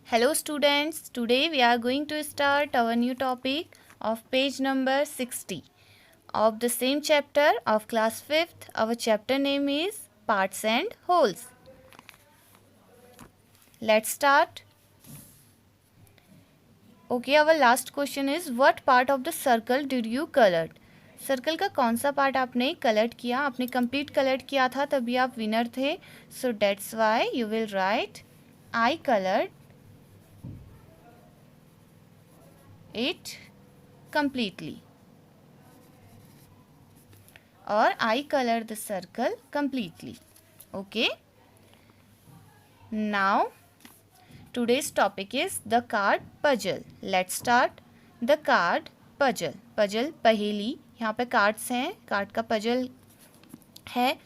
Hello students, today we are going to start our new topic of page number 60 of the same chapter of class 5th. Our chapter name is Parts and Wholes. Let's start. Okay, our last question is what part of the circle did you colored? Circle का कौन सा part आपने coloured किया? आपने complete coloured किया था तभी आप विनर थे. So that's why you will right I coloured it completely or I color the circle completely. Okay, now today's topic is the card puzzle. Let's start the card puzzle. puzzle पहेली, यहाँ पे cards हैं, card का puzzle है.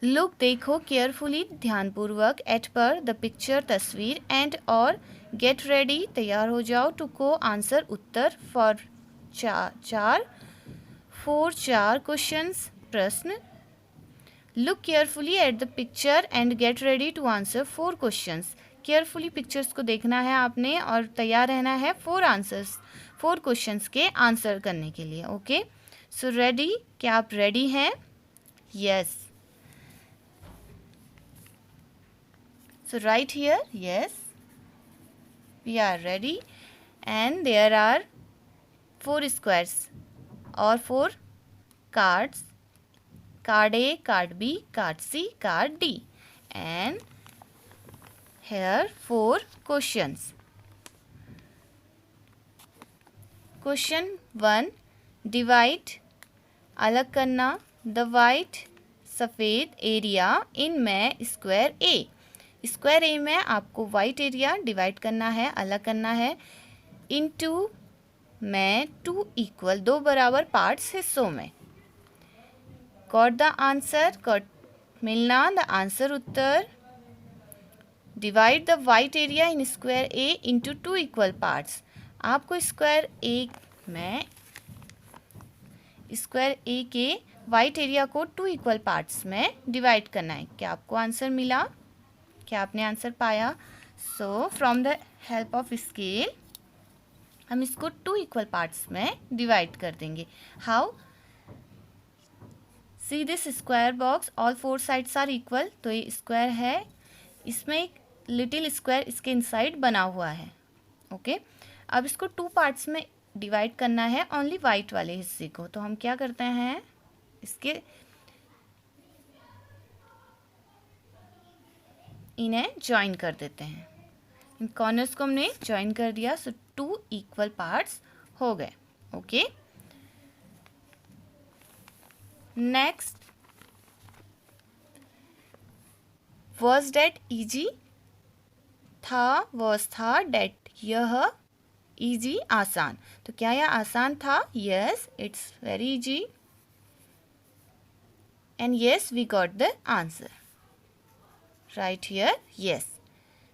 Look देखो carefully ध्यानपूर्वक at पर the picture तस्वीर एंड और गेट रेडी तैयार हो जाओ टू को आंसर उत्तर फॉर चार क्वेश्चंस प्रश्न. Look carefully at the picture and get ready to answer 4 questions. Carefully pictures को देखना है आपने और तैयार रहना है 4 क्वेश्चंस के आंसर करने के लिए. ओके, सो रेडी, क्या आप रेडी हैं? Yes. So right here, yes, we are ready, and there are 4 squares or 4 cards, card A, card B, card C, card D, and here 4 questions. Question 1, divide, अलग करना the white सफ़ेद area in में square A. Square ए में आपको white area divide करना है, अलग करना है, इनटू में 2 इक्वल 2 बराबर पार्ट्स हिस्सों में. गॉट द आंसर, गॉट मिलना the answer Uttar. Divide the white area in square A into 2 equal parts. आपको स्क्वायर ए के वाइट एरिया को 2 इक्वल पार्ट्स में डिवाइड करना है. क्या आपको आंसर मिला? क्या आपने आंसर पाया? So from the help of scale हम इसको 2 इक्वल पार्ट्स में डिवाइड कर देंगे. How? See this square box, all 4 sides are equal. तो ये स्क्वायर है, इसमें एक लिटिल स्क्वायर इसके इनसाइड बना हुआ है. ओके, अब इसको 2 पार्ट्स में डिवाइड करना है ओनली वाइट वाले हिस्से को. तो हम क्या करते हैं, इसके इन्हें ज्वाइन कर देते हैं. इन कॉर्नर्स को हमने ज्वाइन कर दिया. सो 2 इक्वल पार्ट्स हो गए. Okay, next, was that easy था, वॉज था, डेट यह, इजी आसान. तो क्या यह आसान था? Yes, it's very easy, and yes we got the answer right here. Yes.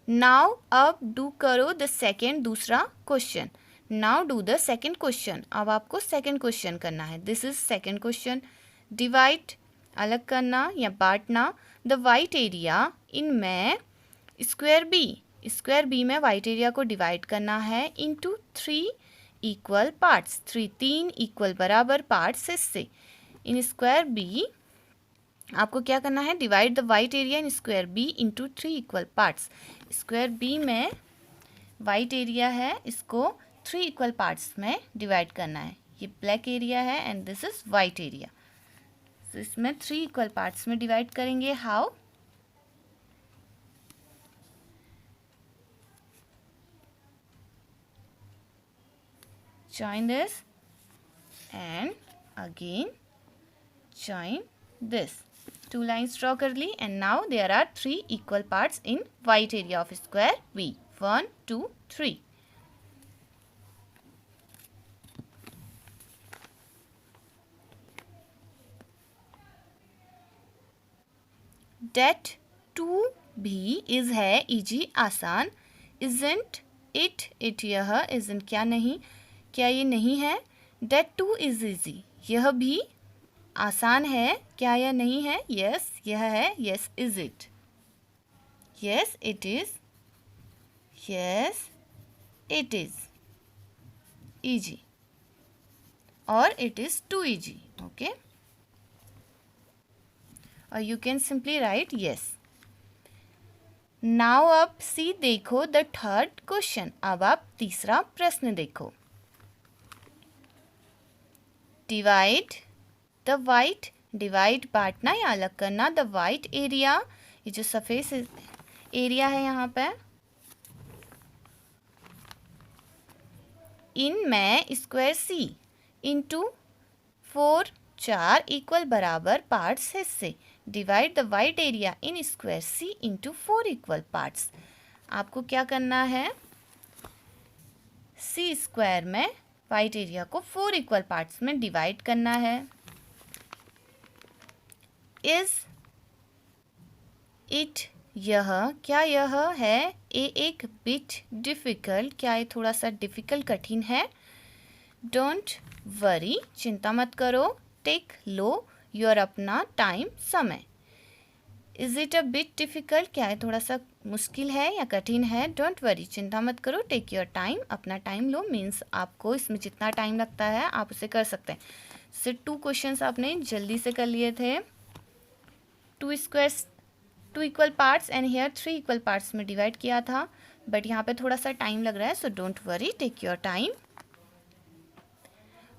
Now अब डू करो द सेकेंड, दूसरा question. Now do the second question. अब आपको सेकेंड क्वेश्चन करना है. This is second question. Divide, अलग करना या बांटना, द वाइट एरिया इन में स्क्वायर बी. स्क्वायर बी में वाइट एरिया को डिवाइड करना है इनटू 3 इक्वल पार्ट्स. 3 इक्वल बराबर पार्ट्स हिस्से. इन स्क्वायर बी आपको क्या करना है, divide the white area in square B into 3 equal parts. Square B में वाइट एरिया है, इसको 3 इक्वल पार्ट्स में डिवाइड करना है. ये ब्लैक एरिया है and this is white area. तो इसमें 3 इक्वल पार्ट्स में डिवाइड करेंगे. How? join this and again join this. 2 lines draw कर ली and now there are 3 equal parts in white area of square B. 1, 2, 3. That 2 भी is है easy आसान. Isn't it, it यह, isn't क्या नहीं, क्या ये नहीं है. That 2 is easy, यह भी आसान है. क्या यह नहीं है? यस, यह है. Yes, is it? Yes, it is. Yes, it is easy, or it is too easy. Okay, or you can simply write yes. Now अब सी देखो द थर्ड क्वेश्चन. अब आप तीसरा प्रश्न देखो. डिवाइड द वाइट, डिवाइड बांटना या अलग करना, द वाइट एरिया, ये जो सफ़ेद एरिया है यहाँ पे, इन में स्क्वायर सी इंटू 4, 4 इक्वल बराबर पार्ट्स हिस्से. Divide the white area in square C into 4 equal parts. आपको क्या करना है, सी स्क्वायर में वाइट एरिया को 4 इक्वल पार्ट्स में डिवाइड करना है. इज इट, यह, क्या यह है, ए एक बिट डिफ़िकल्ट, क्या ये थोड़ा सा डिफ़िकल्ट कठिन है. डोंट वरी, चिंता मत करो. टेक लो योर अपना टाइम, समय. Is it a bit difficult, क्या है थोड़ा सा मुश्किल है या कठिन है. डोंट वरी, चिंता मत करो. टेक योर टाइम, अपना टाइम लो. मीन्स आपको इसमें जितना टाइम लगता है आप उसे कर सकते हैं. सिर्फ 2 क्वेश्चंस आपने जल्दी से कर लिए थे. 2 equal parts and here 3 equal parts में डिवाइड किया था, बट यहाँ पे थोड़ा सा टाइम लग रहा है. So don't worry, take your time.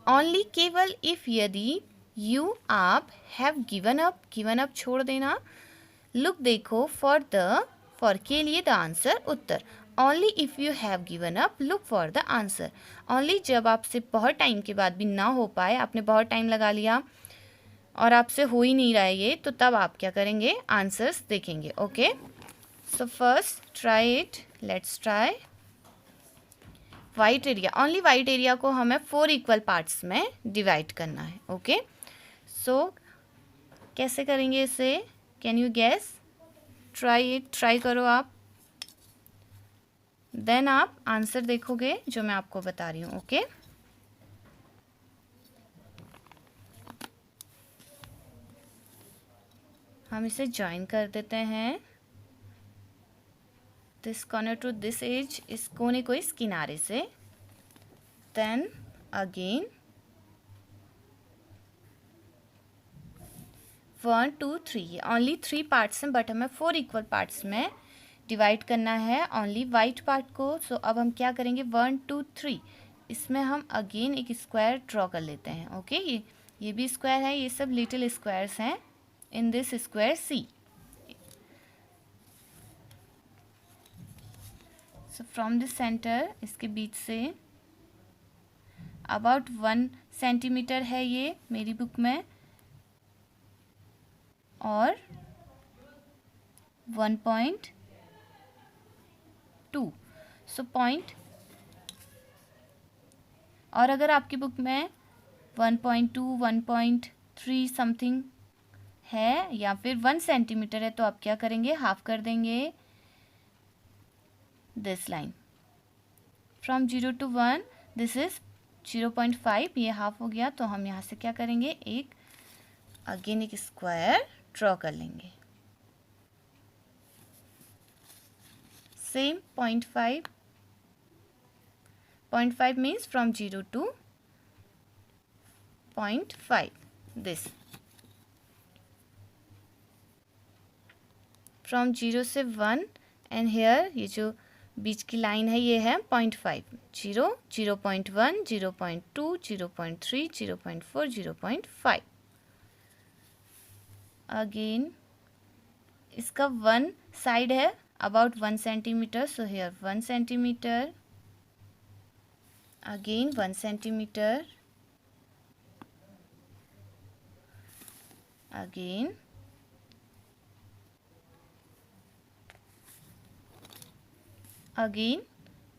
Only, केवल, इफ़, यदि, यू, आप, have given up, given up छोड़ देना, लुक देखो, फॉर के लिए, द आंसर, उत्तर. Only if you have given up, look for the answer. Only जब आपसे बहुत टाइम के बाद भी ना हो पाए, आपने बहुत टाइम लगा लिया और आपसे हो ही नहीं रहा है ये, तो तब आप क्या करेंगे, आंसर्स देखेंगे. Okay, so first try it, let's try. White area, only white area को हमें 4 इक्वल पार्ट्स में डिवाइड करना है. ओके, सो कैसे करेंगे इसे, can you guess. Try it, try करो आप, देन आप आंसर देखोगे जो मैं आपको बता रही हूँ. ओके, हम इसे ज्वाइन कर देते हैं. This corner to this edge, इस कोने को इस किनारे से. देन अगेन 1 2 3, ये ओनली 3 पार्ट्स हैं, बट हमें 4 इक्वल पार्ट्स में डिवाइड करना है ओनली वाइट पार्ट को. सो अब हम क्या करेंगे, 1 2 3, इसमें हम अगेन एक स्क्वायर ड्रॉ कर लेते हैं. ओके, ये भी स्क्वायर है, ये सब लिटिल स्क्वायर्स हैं in this square C. So from this centre, इसके बीच से अबाउट 1 सेंटीमीटर है ये मेरी बुक में, और 1.2, सो पॉइंट. और अगर आपकी बुक में 1.2 1.3 समथिंग है या फिर 1 सेंटीमीटर है, तो आप क्या करेंगे, हाफ कर देंगे this line. From 0 to 1, this is 0.5, ये हाफ हो गया. तो हम यहाँ से क्या करेंगे, एक अगेन एक स्क्वायर ड्रॉ कर लेंगे. Same 0.5, 0.5 means from 0 to 0.5, this. From 0 से 1 एंड हेयर, ये जो बीच की लाइन है ये है 0.5. 0, 0.1, 0.2, 0.3, 0.4, 0.5. अगेन इसका 1 साइड है about 1 centimetre, so here 1 centimetre. Again 1 centimetre. Again again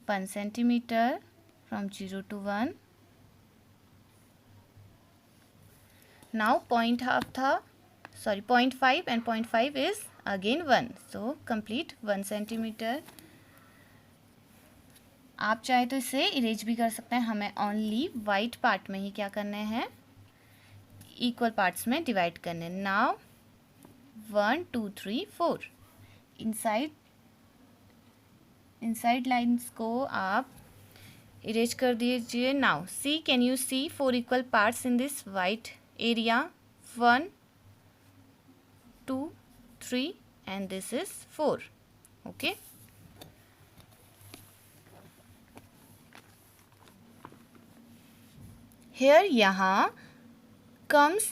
1 centimeter from 0 to 1. Now 0.5 and 0.5 is again 1, so complete 1 centimeter. आप चाहे तो इसे इरेज भी कर सकते हैं. हमें ओनली वाइट पार्ट में ही क्या करने हैं, इक्वल पार्ट्स में डिवाइड करने. नाउ 1 2 3 4, इनसाइड लाइंस को आप इरेज कर दीजिए. Now see, can you see 4 equal parts in this white area? 1 2 3 and this is 4. Okay. Here यहाँ comes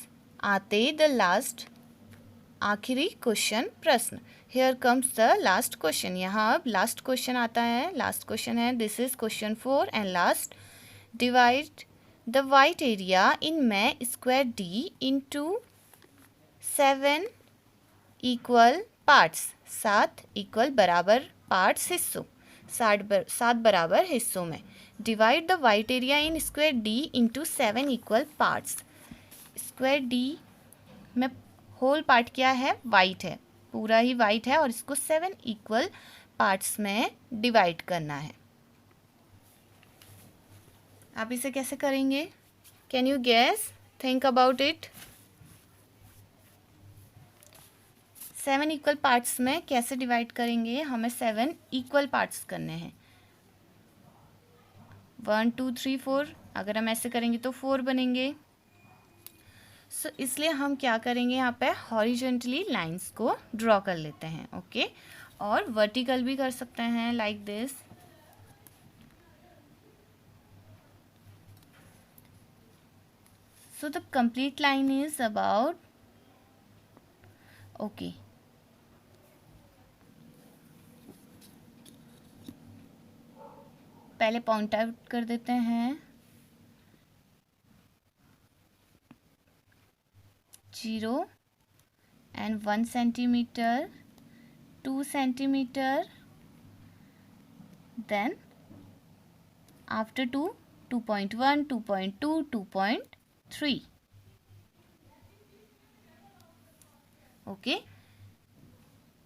आते the last आखिरी क्वेश्चन प्रश्न. Here comes the last question. यहाँ अब लास्ट क्वेश्चन आता है. लास्ट क्वेश्चन है this is question 4 and last. Divide the white area in मैं square D into 7 equal parts. 7 equal बराबर पार्ट्स हिस्सों. 7 बराबर हिस्सों में. Divide the white area in square D into 7 equal parts. Square D में whole part क्या है? White है, पूरा ही वाइट है और इसको 7 इक्वल पार्ट्स में डिवाइड करना है. आप इसे कैसे करेंगे? Can you guess? Think about it. 7 equal parts में कैसे डिवाइड करेंगे? हमें 7 इक्वल पार्ट्स करने हैं. 1 2 3 4. अगर हम ऐसे करेंगे तो 4 बनेंगे. सो इसलिए हम क्या करेंगे? यहाँ पे हॉरिजॉन्टली लाइंस को ड्रॉ कर लेते हैं. ओके. और वर्टिकल भी कर सकते हैं like this. So the complete line is about. Okay. पहले पॉइंट आउट कर देते हैं. 0 and 1 centimeter, 2 centimeter, then after 2, 2.1, 2.2, 2.3. Okay.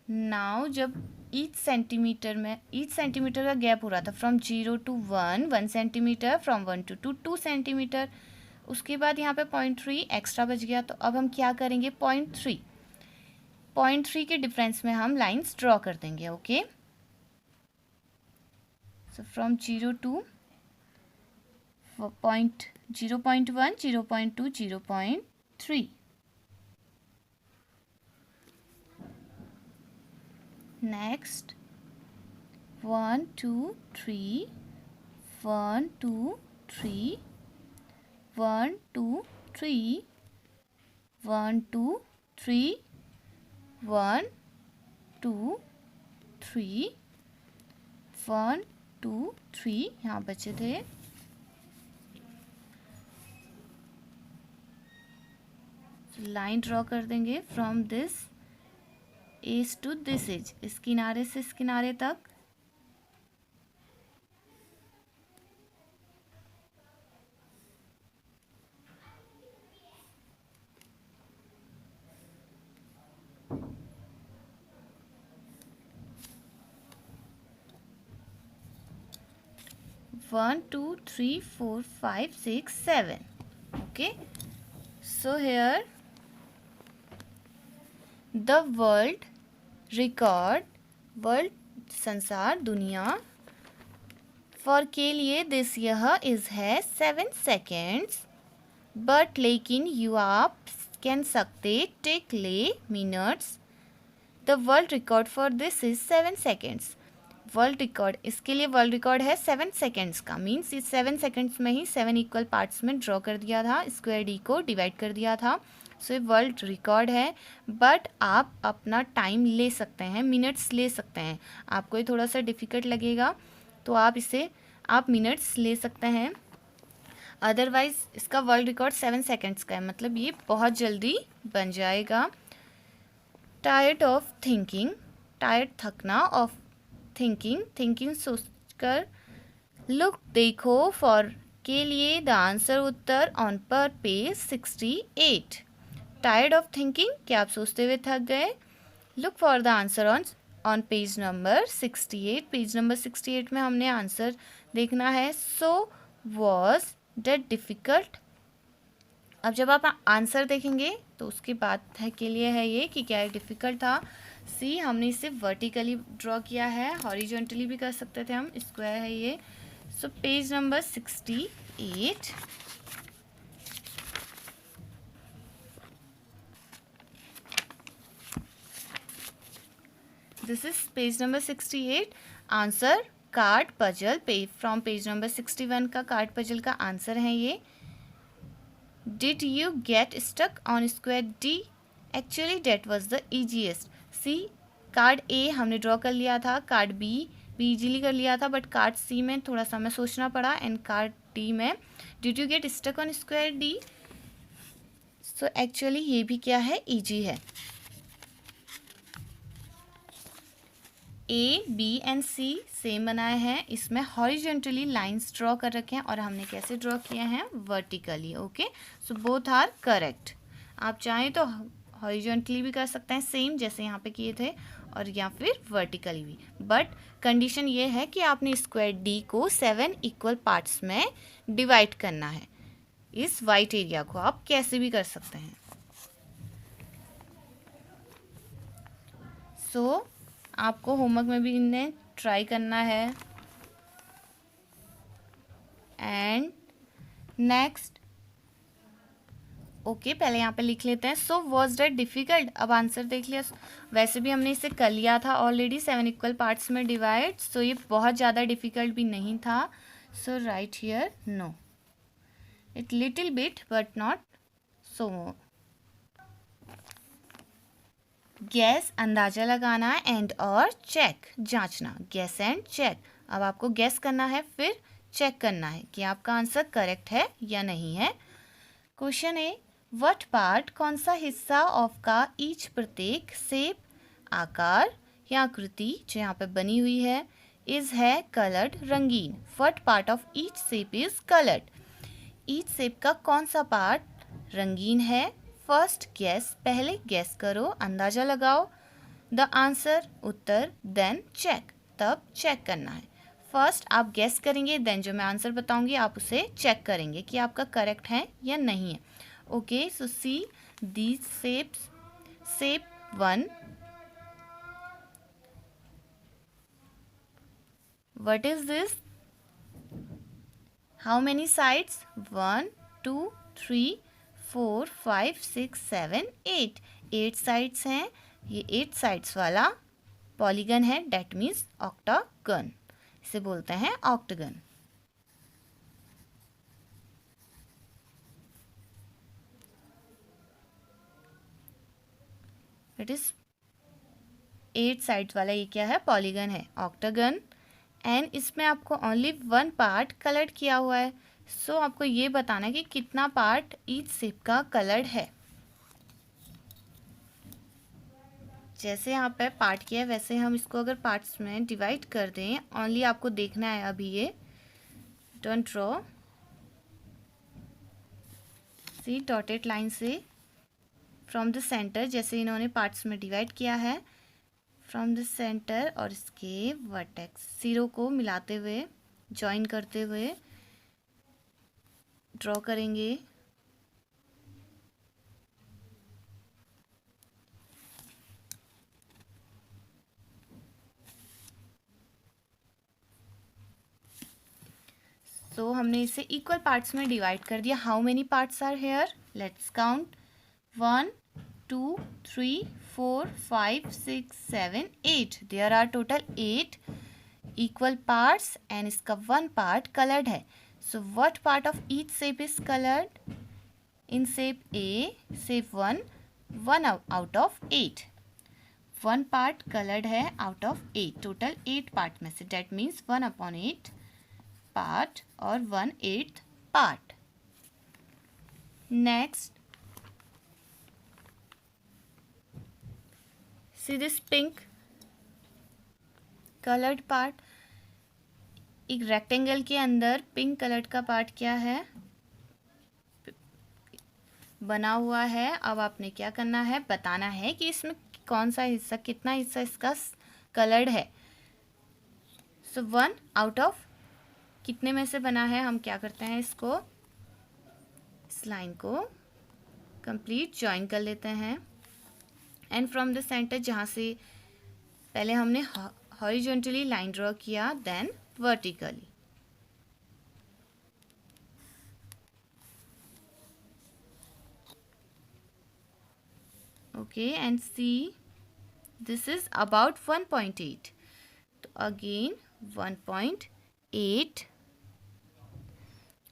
Now जब ईच सेंटीमीटर का गैप हो रहा था from 0 to 1 centimetre, from 1 to 2 2 centimetre. उसके बाद यहाँ पे 0.3 एक्स्ट्रा बच गया. तो अब हम क्या करेंगे? 0.3 के डिफरेंस में हम लाइंस ड्रॉ कर देंगे. Okay. So from 0 to 0.1, 0.2, 0.3. Next 1 2 3, 1 2 3, 1 2 3, 1 2 3, 1 2 3, 1 2 3. यहाँ बचे थे. लाइन ड्रॉ कर देंगे from this edge to this edge. इस किनारे से इस किनारे तक. One, 2, 3, 4, 5, 6, 7. Okay. So here the world record, world संसार दुनिया फॉर के लिए दिस यह इज है 7 सेकेंड्स. बट लेकिन यू आप कैन सकते टेक ले minutes. The world record for this is 7 seconds. World record, इसके लिए वर्ल्ड रिकॉर्ड है 7 सेकेंड्स का. मीन्स इस 7 सेकेंड्स में ही 7 इक्वल पार्ट्स में ड्रॉ कर दिया था, स्क्वायर डी को डिवाइड कर दिया था. सो ये वर्ल्ड रिकॉर्ड है. बट आप अपना टाइम ले सकते हैं, मिनट्स ले सकते हैं. आपको ये थोड़ा सा डिफ़िकल्ट लगेगा तो आप मिनट्स ले सकते हैं. अदरवाइज़ इसका वर्ल्ड रिकॉर्ड 7 सेकेंड्स का है, मतलब ये बहुत जल्दी बन जाएगा. टायर्ड ऑफ थिंकिंग, टायर्ड थकना, ऑफ थिंकिंग सोचकर. लुक देखो, फॉर के लिए द आंसर उत्तर ऑन पर पेज 68. टायर्ड ऑफ थिंकिंग, क्या आप सोचते हुए थक गए? Look for the answer on page number 68. Page number 68 में हमने आंसर देखना है. So was that difficult. अब जब आप आंसर देखेंगे तो उसकी बात है के लिए है ये कि क्या डिफ़िकल्ट था. सी हमने इसे वर्टिकली ड्रॉ किया है, हॉरिजॉन्टली भी कर सकते थे हम, स्क्वायर है ये। So page number 68, this is page number 68। Answer card puzzle from page number 61 का कार्ड पजल का आंसर है ये। Did you get stuck on square D? Actually that was the easiest. C card A हमने draw कर लिया था, card B भी easily कर लिया था, बट कार्ड सी में थोड़ा सा हमें सोचना पड़ा, एंड कार्ड डी में did you get stuck on square D. So actually ये भी क्या है, इजी है। A B and C same बनाए हैं, इसमें हॉरिजॉन्टली लाइंस ड्रॉ कर रखे हैं और हमने कैसे ड्रॉ किए हैं, vertically. Okay, so both are correct. आप चाहें तो हॉरिजॉन्टली भी कर सकते हैं सेम जैसे यहाँ पे किए थे, और या फिर वर्टिकली भी, बट कंडीशन ये है कि आपने स्क्वायर डी को 7 इक्वल पार्ट्स में डिवाइड करना है। इस वाइट एरिया को आप कैसे भी कर सकते हैं। सो आपको होमवर्क में भी इन्हें ट्राई करना है। एंड नेक्स्ट, ओके, पहले यहाँ पे लिख लेते हैं। So was that difficult? अब आंसर देख लिया, वैसे भी हमने इसे कर लिया था ऑलरेडी 7 इक्वल पार्ट्स में डिवाइड, सो ये बहुत ज़्यादा डिफ़िकल्ट भी नहीं था। So right here no, it little bit but not so. Guess अंदाज़ा लगाना, एंड और चेक जांचना, गैस एंड चेक। अब आपको गैस करना है, फिर चेक करना है कि आपका आंसर करेक्ट है या नहीं है। क्वेश्चन ए, व्हाट पार्ट, कौन सा हिस्सा ऑफ का ईच प्रत्येक शेप, आकार या आकृति जो यहाँ पे बनी हुई है, इज है कलर्ड रंगीन। What part of each shape is coloured? Each shape का कौन सा पार्ट रंगीन है? फर्स्ट गैस, पहले गैस करो, अंदाज़ा लगाओ द आंसर, उत्तर, देन चेक, तब चेक करना है। फर्स्ट आप गैस करेंगे, देन जो मैं आंसर बताऊंगी आप उसे चेक करेंगे कि आपका करेक्ट है या नहीं है। Okay, so see these shapes. Shape 1, what is this? How many sides? 1 2 3 4 5 6 7 8, 8 sides हैं। ये 8 साइड्स वाला पॉलीगन है, डेट मीन्स ऑक्टागन, इसे बोलते हैं ऑक्टागन। इट इज 8 साइड्स वाला ये क्या है, पॉलीगन है, ऑक्टागन। एंड इसमें आपको ओनली 1 पार्ट कलर्ड किया हुआ है। सो आपको ये बताना है कि कितना पार्ट ईच शेप का कलर्ड है। जैसे यहाँ पे पार्ट किया है वैसे हम इसको अगर पार्ट्स में डिवाइड कर दें, ओनली आपको देखना है अभी ये, don't draw. See dotted line से फ्रॉम द सेंटर, जैसे इन्होंने पार्ट्स में डिवाइड किया है, फ्रॉम द सेंटर और इसके वर्टेक्स सिरों को मिलाते हुए, जॉइन करते हुए ड्रॉ करेंगे। सो हमने इसे इक्वल पार्ट्स में डिवाइड कर दिया। How many parts are here? Let's count, 1 2 3 4 5 6 7 8, there are total 8 equal parts, and इसका 1 पार्ट कलर्ड है। So what part of each shape is coloured? In shape A, shape 1, 1 out of 8, 1 part coloured है out of 8, total 8 part में से, that means 1/8 part और 1/8 part. Next, see this pink coloured part. एक rectangle के अंदर pink coloured का part क्या है, बना हुआ है। अब आपने क्या करना है, बताना है कि इसमें कौन सा हिस्सा, कितना हिस्सा इसका कलर्ड है। सो 1 आउट ऑफ कितने में से बना है? हम क्या करते हैं, इसको, इस लाइन को कंप्लीट जॉइन कर लेते हैं, एंड फ्रॉम द सेंटर जहाँ से पहले हमने हॉरिजॉन्टली लाइन ड्रॉ किया, then vertically. Okay, and see, this is about 1.8. So again 1.8.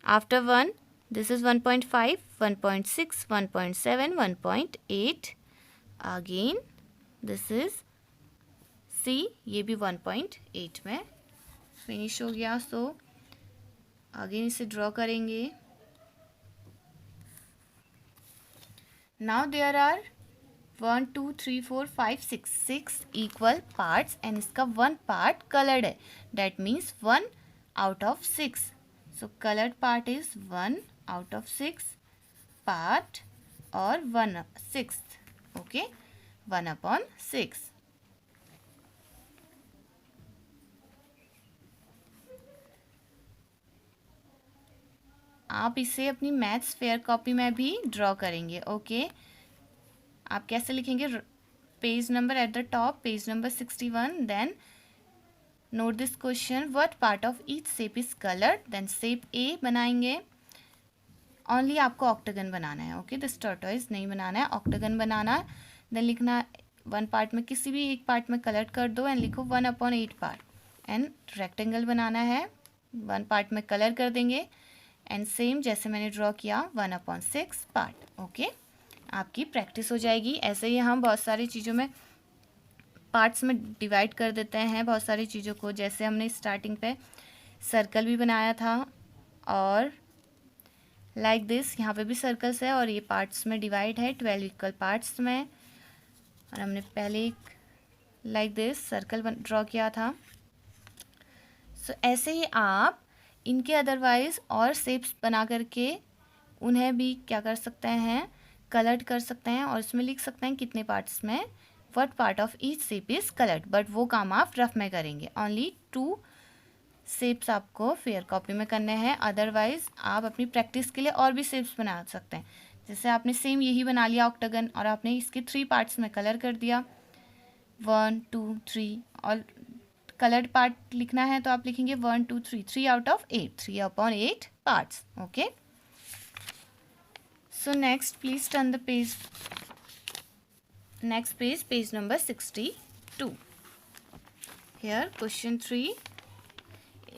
After 1, this is 1.5, 1.6, 1.7, 1.8. Again this is, see, ये भी 1.8 में फिनिश हो गया. सो अगेन इसे ड्रॉ करेंगे. Now there are 1 2 3 4 5 6 equal parts and इसका 1 पार्ट कलर्ड है. That means 1 out of 6. So coloured part is 1 out of 6 part और 1/6. ओके, 1/6. आप इसे अपनी मैथ्स फेयर कॉपी में भी ड्रॉ करेंगे. ओके, आप कैसे लिखेंगे? Page number at the top, page number 61. Then note this question, what part of each shape is coloured. Then shape A बनाएंगे. ओनली आपको ऑक्टागन बनाना है. ओके, दिस टॉर्टोइज नहीं बनाना है, ऑक्टागन बनाना है. देन लिखना 1 पार्ट में किसी भी एक पार्ट में कलर कर दो एंड लिखो 1/8 पार्ट. एंड रेक्टेंगल बनाना है, 1 पार्ट में कलर कर देंगे एंड सेम जैसे मैंने ड्रॉ किया 1/6 पार्ट. ओके, आपकी प्रैक्टिस हो जाएगी. ऐसे ही हम बहुत सारी चीज़ों में पार्ट्स में डिवाइड कर देते हैं बहुत सारी चीज़ों को. जैसे हमने स्टार्टिंग पे सर्कल भी बनाया था और लाइक दिस यहाँ पे भी सर्कल्स है और ये पार्ट्स में डिवाइड है 12 इक्वल पार्ट्स में. और हमने पहले एक लाइक दिस सर्कल ड्रॉ किया था. सो ऐसे ही आप इनके अदरवाइज और शेप्स बना करके उन्हें भी क्या कर सकते हैं, कलर्ड कर सकते हैं और इसमें लिख सकते हैं कितने पार्ट्स में what part of each shape is coloured. But वो काम आप रफ में करेंगे. ओनली 2 शेप्स आपको फेयर कॉपी में करने हैं. अदरवाइज आप अपनी प्रैक्टिस के लिए और भी शेप्स बना सकते हैं. जैसे आपने सेम यही बना लिया ऑक्टागन और आपने इसके 3 पार्ट्स में कलर कर दिया 1 2 3 और कलर्ड पार्ट लिखना है तो आप लिखेंगे 1 2 3 3 out of 8, 3/8 parts. Okay, so next please turn the page, next page, page number 62. here question 3.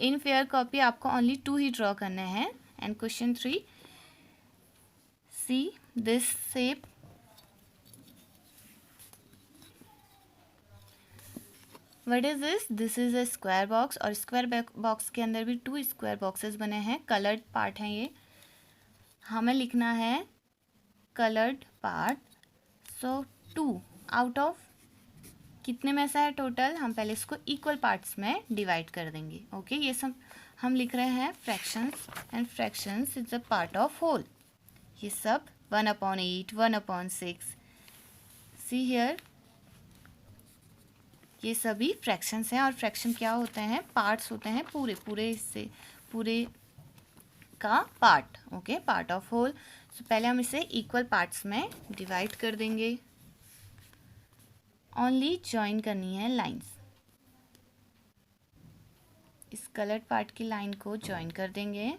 in fair copy आपको only 2 ही draw करने हैं. and question 3, see this shape. what is this? this is a square box और square box के अंदर भी 2 square boxes बने हैं. colored part हैं ये. हमें लिखना है coloured part. So 2 out of कितने में ऐसा है टोटल, हम पहले इसको इक्वल पार्ट्स में डिवाइड कर देंगे. ओके, ये सब हम लिख रहे हैं fractions and fractions is a part of whole. ये सब 1/8, 1/6. सी हियर, ये सभी फ्रैक्शंस हैं और फ्रैक्शन क्या होते हैं, पार्ट्स होते हैं पूरे पूरे इससे पूरे का part. Okay, part of whole. So पहले हम इसे इक्वल पार्ट्स में डिवाइड कर देंगे. ओनली ज्वाइन करनी है लाइंस. इस कलर्ड पार्ट की लाइन को ज्वाइन कर देंगे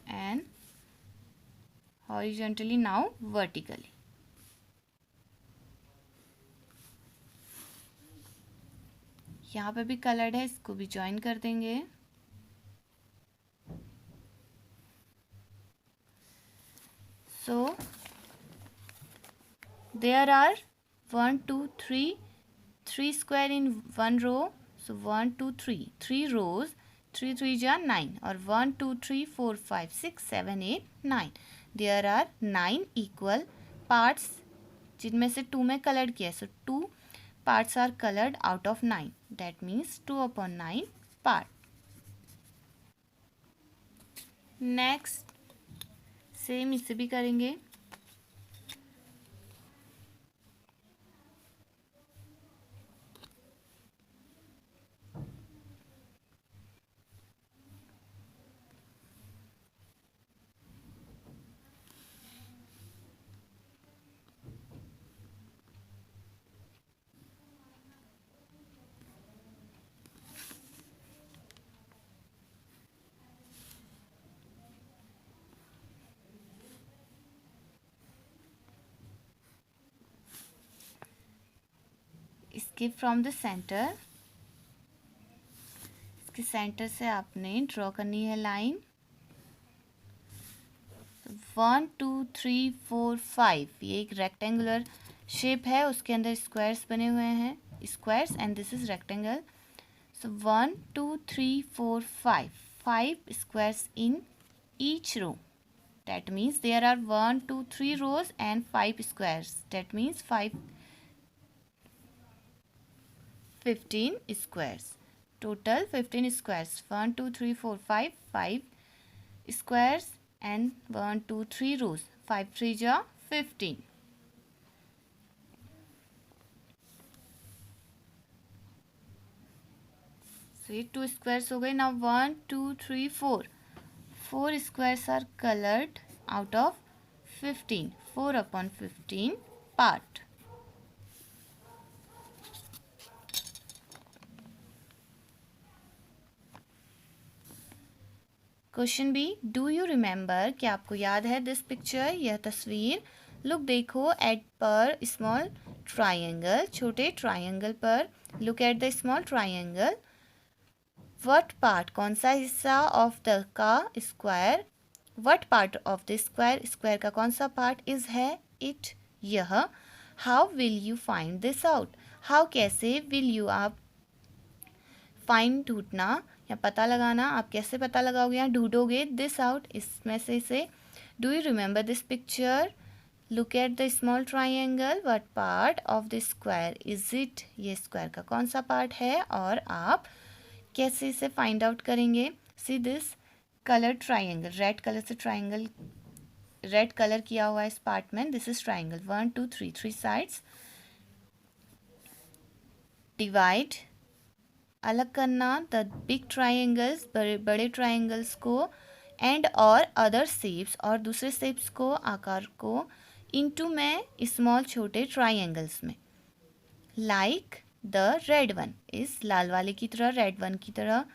एंड हॉरिजॉन्टली नाउ वर्टिकली. यहाँ पे भी कलर्ड है, इसको भी ज्वाइन कर देंगे. सो देयर आर 1 2 3 स्क्वायर इन 1 रो. सो 1 2 3 रोज, 3 जा 9 और 1 2 3 4 5 6 7 8 9. देयर आर 9 इक्वल पार्ट्स जिनमें से 2 में कलर्ड किया. सो 2 parts are colored out of 9. that means 2/9 part. next same इसे भी करेंगे. इसके फ्रॉम द सेंटर, इसके सेंटर से आपने ड्रॉ करनी है लाइन 1 2 3 4 5। ये एक रेक्टेंगुलर शेप है, उसके अंदर स्क्वायर्स बने हुए हैं, squares, and this is rectangle. So 1 2 3 4 5 squares in each row. That means there are 1 2 3 rows and 5 squares. That means 15 squares. Total 15 squares. 1 2 3 4 5 squares and 1 2 3 rows. 5 3 ja 15. So ये 2 squares हो गए. Now 1 2 3 4. 4 squares are colored out of 15. 4 upon 15 part. Question B. Do you remember? क्या आपको याद है this picture? यह तस्वीर. Look देखो at पर small triangle, छोटे triangle पर. Look at the small triangle. What part? कौन सा हिस्सा of the का square? What part of the square? Square का कौन सा part is है? It. यह. How will you find this out? How कैसे? Will you आप find ढूंढना या पता लगाना. आप कैसे पता लगाओगे या ढूंढोगे this out? इसमें से. Do you remember this picture? Look at the small triangle. What part of the square is it? ये square का कौन सा part है और आप कैसे इसे फाइंड आउट करेंगे. See this colour triangle, red colour से ट्राइंगल, रेड कलर किया हुआ है इस पार्ट में. This is triangle 1 2 3 3 sides. Divide, अलग करना द बिग ट्राइंगल्स, बड़े ट्राइंगल्स को, एंड और अदर शेप्स, और दूसरे शेप्स को, आकार को, इनटू में स्मॉल छोटे ट्राइंगल्स में. लाइक द रेड वन, इस लाल वाले की तरह, रेड वन की तरह.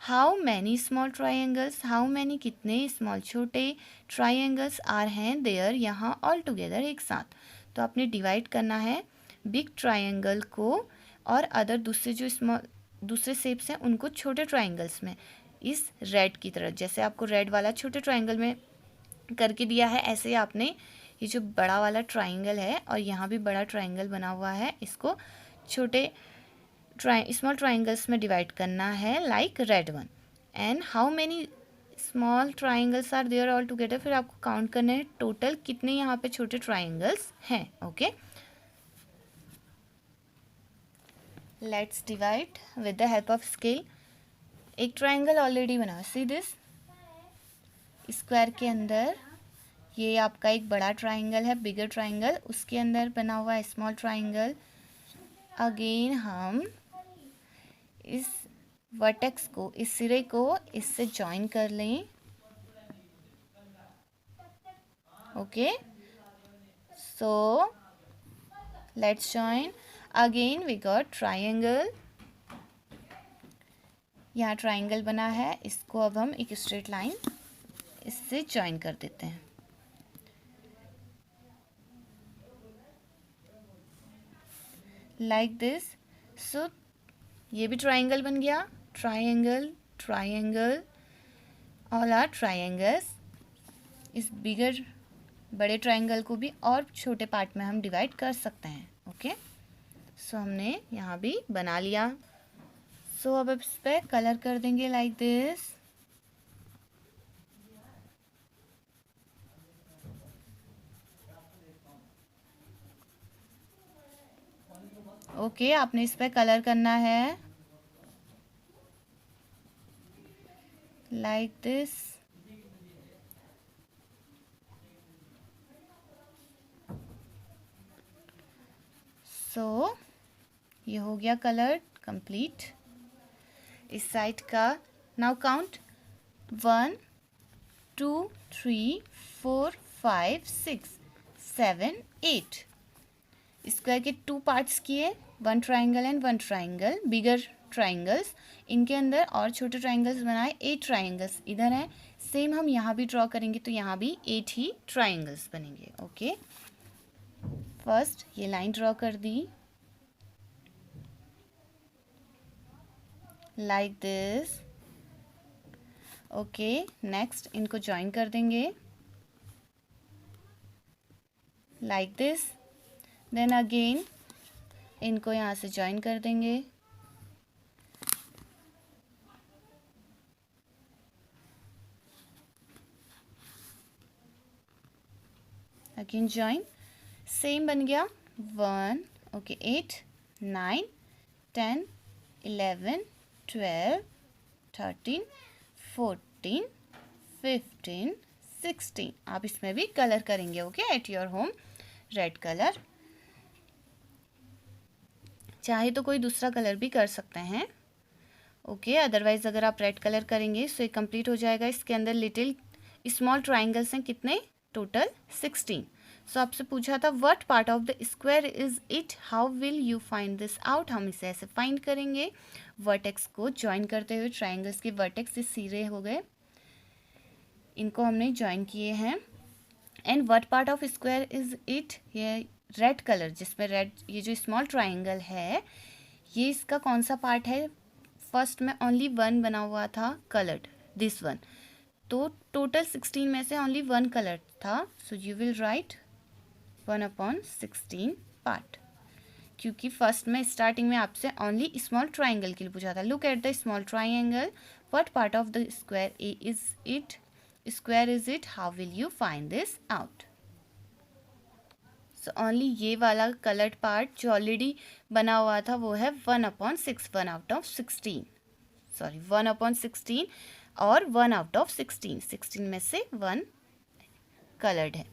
How many small triangles, how many कितने स्मॉल छोटे ट्राइंगल्स आर हैं देयर यहाँ ऑल टुगेदर एक साथ. तो आपने डिवाइड करना है बिग ट्राइंगल को और अदर दूसरे जो स्मॉल दूसरे शेप्स हैं उनको छोटे ट्राइंगल्स में, इस रेड की तरह. जैसे आपको रेड वाला छोटे ट्राइंगल में करके दिया है, ऐसे ही आपने ये जो बड़ा वाला ट्राइंगल है और यहाँ भी बड़ा ट्राइंगल बना हुआ है, इसको छोटे स्मॉल ट्राइंगल्स में डिवाइड करना है like red one. And how many small triangles are there all together, फिर आपको काउंट करना है टोटल कितने यहाँ पे छोटे ट्राइंगल्स हैं. Okay, let's divide with the help of scale. एक ट्राइंगल ऑलरेडी बना, सी दिस स्क्वायर के अंदर ये आपका एक बड़ा ट्राइंगल है, बिगर ट्राइंगल, उसके अंदर बना हुआ है स्मॉल ट्राइंगल. अगेन हम इस वर्टेक्स को, इस सिरे को इससे जॉइन कर लें. Okay, so let's join. Again we got triangle. यहाँ ट्राइंगल बना है, इसको अब हम एक स्ट्रेट लाइन इससे जॉइन कर देते हैं. Like this. सो ये भी ट्राइंगल बन गया. Triangle, triangle, all are triangles. इस बिगर बड़े ट्राइंगल को भी और छोटे पार्ट में हम डिवाइड कर सकते हैं. ओके, सो हमने यहाँ भी बना लिया. सो अब इस पर कलर कर देंगे लाइक दिस. ओके, आपने इस पर कलर करना है लाइक दिस. सो ये हो गया कलर कंप्लीट इस साइड का. Now count 1 2 3 4 5 6 7 8. स्क्वायर के 2 पार्ट्स किए, 1 triangle and 1 triangle, bigger triangles. इनके अंदर और छोटे ट्राइंगल्स बनाए. 8 ट्राइंगल्स इधर हैं. सेम हम यहाँ भी ड्रॉ करेंगे तो यहाँ भी 8 ही ट्राइंगल्स बनेंगे. ओके, फर्स्ट ये लाइन ड्रॉ कर दी. Like this. ओके, नेक्स्ट इनको ज्वाइन कर देंगे लाइक दिस। देन अगेन इनको यहाँ से ज्वाइन कर देंगे। अगेन ज्वाइन, सेम बन गया 1, ओके 8, 9, 10, 11, 12, 13, 14, 15, 16। आप इसमें भी कलर करेंगे okay at your home, red colour. चाहे तो कोई दूसरा कलर भी कर सकते हैं ओके, अदरवाइज अगर आप रेड कलर करेंगे सो ये कंप्लीट हो जाएगा। इसके अंदर लिटिल स्मॉल ट्राइंगल्स हैं कितने, टोटल 16। सो आपसे पूछा था what part of the square is it, how will you find this out. हम इसे ऐसे फाइंड करेंगे, वर्टेक्स को ज्वाइन करते हुए। ट्राइंगल्स के वर्टेक्स इस सिरे हो गए, इनको हमने ज्वाइन किए हैं। And what part of square is it, ये रेड कलर जिसमें रेड ये जो स्मॉल ट्राइंगल है ये इसका कौन सा पार्ट है। फर्स्ट में ओनली 1 बना हुआ था कलर्ड, दिस वन। तो टोटल 16 में से ओनली 1 कलर था, so you will write 1/16 part, क्योंकि फर्स्ट में स्टार्टिंग में आपसे ओनली स्मॉल ट्राइंगल के लिए पूछा था। Look at the small triangle, what part of the square is it, square is it, how will you find this out. So only ये वाला कलर्ड पार्ट जो ऑलरेडी बना हुआ था वो है 1/6, 1/16, सॉरी 1/16 और 1/16, 16 में से 1 कलर्ड है।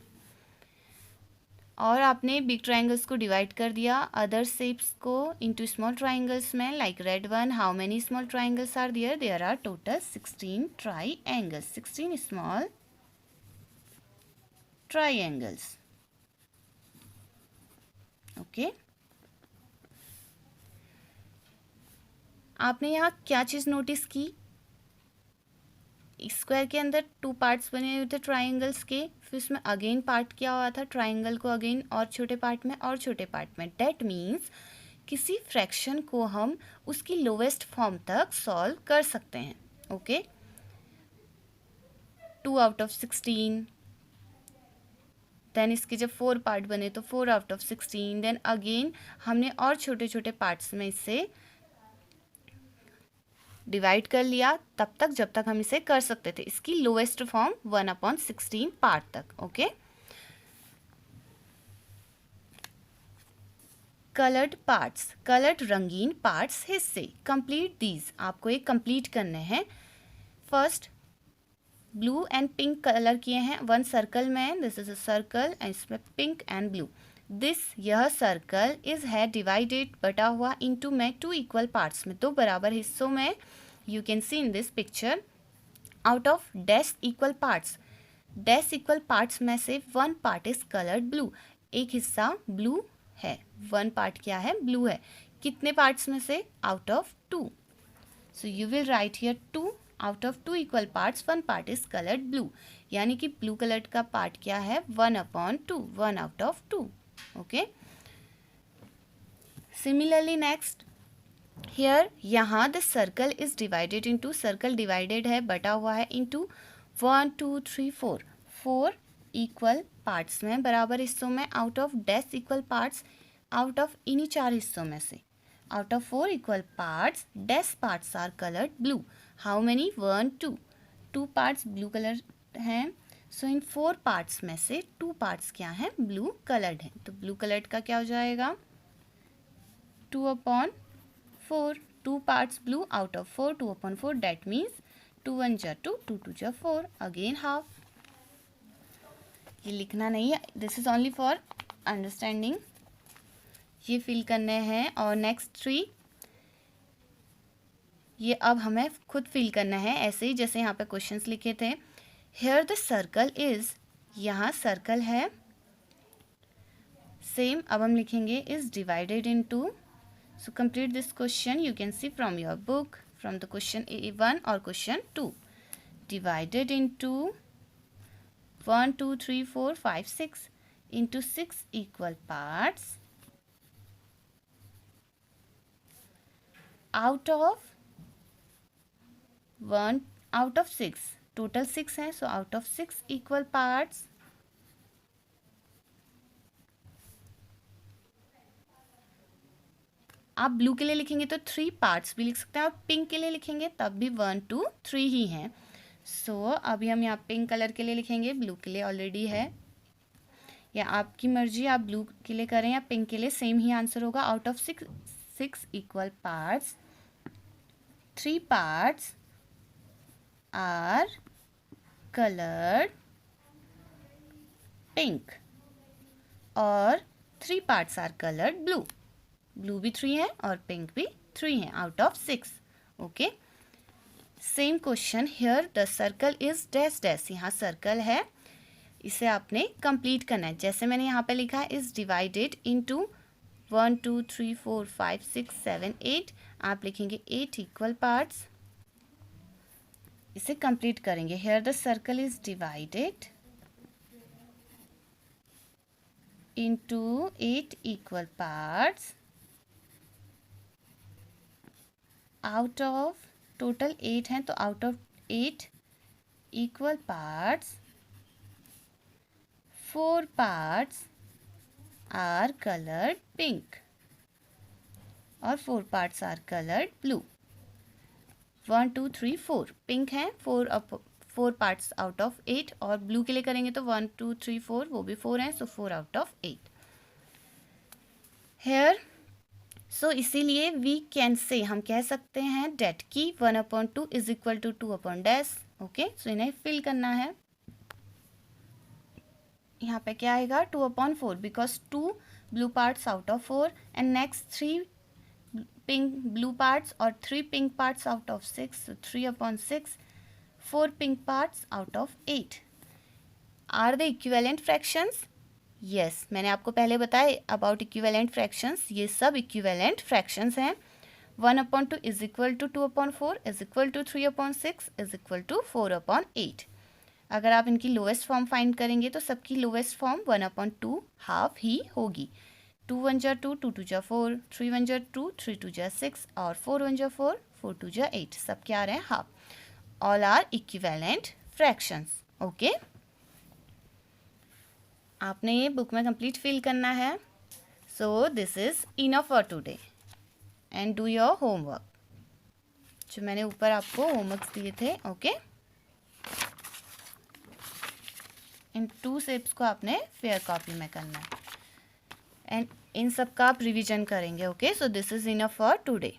और आपने बिग ट्राइंगल्स को डिवाइड कर दिया अदर शेप्स को इनटू स्मॉल ट्राइंगल्स में, like red one. How many small triangles are there, there are total 16 triangles, 16 small triangles okay. आपने यहाँ क्या चीज़ नोटिस की, स्क्वायर के अंदर 2 पार्ट्स बने हुए थे ट्राइंगल्स के, फिर उसमें अगेन पार्ट किया हुआ था ट्राइंगल को अगेन और छोटे पार्ट में और छोटे पार्ट में। डैट मीन्स किसी फ्रैक्शन को हम उसकी लोवेस्ट फॉर्म तक सॉल्व कर सकते हैं ओके। 2/16, देन इसके जब 4 पार्ट बने तो 4/16, देन अगेन हमने और छोटे छोटे पार्ट्स में इसे डिवाइड कर लिया तब तक जब तक हम इसे कर सकते थे, इसकी लोएस्ट फॉर्म 1/16 पार्ट तक ओके। कलर्ड पार्ट्स, कलर्ड रंगीन पार्ट्स हिस्से, कंप्लीट दीज, आपको ये कंप्लीट करने हैं। First blue and pink colour किए हैं 1 सर्कल में, this is a circle and इसमें पिंक एंड ब्लू। दिस यह सर्कल इज है डिवाइडेड बटा हुआ इनटू में 2 इक्वल पार्ट्स में, 2 बराबर हिस्सों में। You can see in this picture out of dash equal parts, dash equal parts में से 1 पार्ट इज कलर्ड ब्लू, एक हिस्सा ब्लू है, 1 पार्ट क्या है, ब्लू है। कितने पार्ट्स में से, out of 2, so you will write here 2 out of 2 equal parts 1 part is coloured blue, यानी कि ब्लू कलर का पार्ट क्या है 1/2, 1 out of 2 okay. Similarly next here, यहाँ the circle is divided into, circle divided है बटा हुआ है इनटू 1 2 3 4, 4 इक्वल पार्ट्स में बराबर हिस्सों में, out of dash equal parts, out of इन्हीं 4 हिस्सों में से, out of 4 equal parts dash parts are coloured blue. How many, 1 2, 2 parts blue colour हैं, सो इन 4 पार्ट्स में से 2 पार्ट्स क्या हैं, ब्लू कलर्ड हैं। तो ब्लू कलर्ड का क्या हो जाएगा 2/4, 2 parts blew out of 4, 2/4, that means 2 1 जा 2, 2 2 जा 4, अगेन हाफ। ये लिखना नहीं है, this is only for understanding, ये फिल करने हैं। और नेक्स्ट 3 ये अब हमें खुद फिल करना है ऐसे ही जैसे यहाँ पे क्वेश्चंस लिखे थे। हेयर द सर्कल इज, यहाँ सर्कल है, सेम अब हम लिखेंगे is divided into. So complete this question, you can see from your book, from the question 1 और question 2, divided into 1 2 3 4 5 6 into 6 equal parts, out of 1 out of 6, total 6 हैं, so out of 6 equal parts आप blue के लिए लिखेंगे तो 3 parts भी लिख सकते हैं, और पिंक के लिए लिखेंगे तब भी 1 2 3 ही हैं। सो अभी हम यहाँ पिंक कलर के लिए लिखेंगे, ब्लू के लिए ऑलरेडी है, या आपकी मर्जी, आप ब्लू के लिए करें या पिंक के लिए, सेम ही आंसर होगा। Out of 6 equal parts 3 parts are coloured pink और 3 parts are coloured blue. Blue भी 3 है और पिंक भी 3 है out of 6। Okay, same question here, the circle is dash dash, यहाँ सर्कल है, इसे आपने कंप्लीट करना है। जैसे मैंने यहाँ पे लिखा है इज डिवाइडेड इनटू 1 2 3 4 5 6 7 8, आप लिखेंगे 8 इक्वल पार्ट्स, इसे कंप्लीट करेंगे। Here the circle is divided into 8 equal parts, out of total 8 हैं, तो out of 8 equal parts 4 parts are coloured pink और 4 parts are coloured blue. 1 2 3 4 pink है, 4 पार्ट्स आउट ऑफ 8, और blue के लिए करेंगे तो 1 2 3 4 वो भी 4 हैं, सो 4 आउट ऑफ 8 हेयर। सो इसीलिए वी कैन से, हम कह सकते हैं डेट की 1/2 इज इक्वल टू 2/डैश। ओके, सो इन्हें फिल करना है। यहाँ पे क्या आएगा 2/4, because 2 blue parts out of 4 and next 3 pink blue parts और 3 pink parts out of 6, so 3/6, 4 pink parts out of 8। Are the equivalent fractions? Yes, मैंने आपको पहले बताया अबाउट इक्विवेलेंट फ्रैक्शंस, ये सब इक्विवेलेंट फ्रैक्शंस हैं। 1/2 is equal to 2/4 is equal to 3/6 is equal to 4/8। अगर आप इनकी लोएस्ट फॉर्म फाइंड करेंगे तो सबकी लोएस्ट फॉर्म 1/2 हाफ ही होगी। 2 1 जा 2, 2 2 जा 4, 3 1 जा 2, 3 2 जा 6 और 4 1 जा 4, 4 2 जा 8, सब क्या आ रहे हैं half. All are equivalent fractions. Okay, आपने ये बुक में कंप्लीट फिल करना है। So this is enough for today and do your homework, जो मैंने ऊपर आपको होमवर्क दिए थे। ओके, इन 2 शेप्स को आपने फेयर कॉपी में करना है एंड इन सब का आप रिवीजन करेंगे। Okay, so this is enough for today.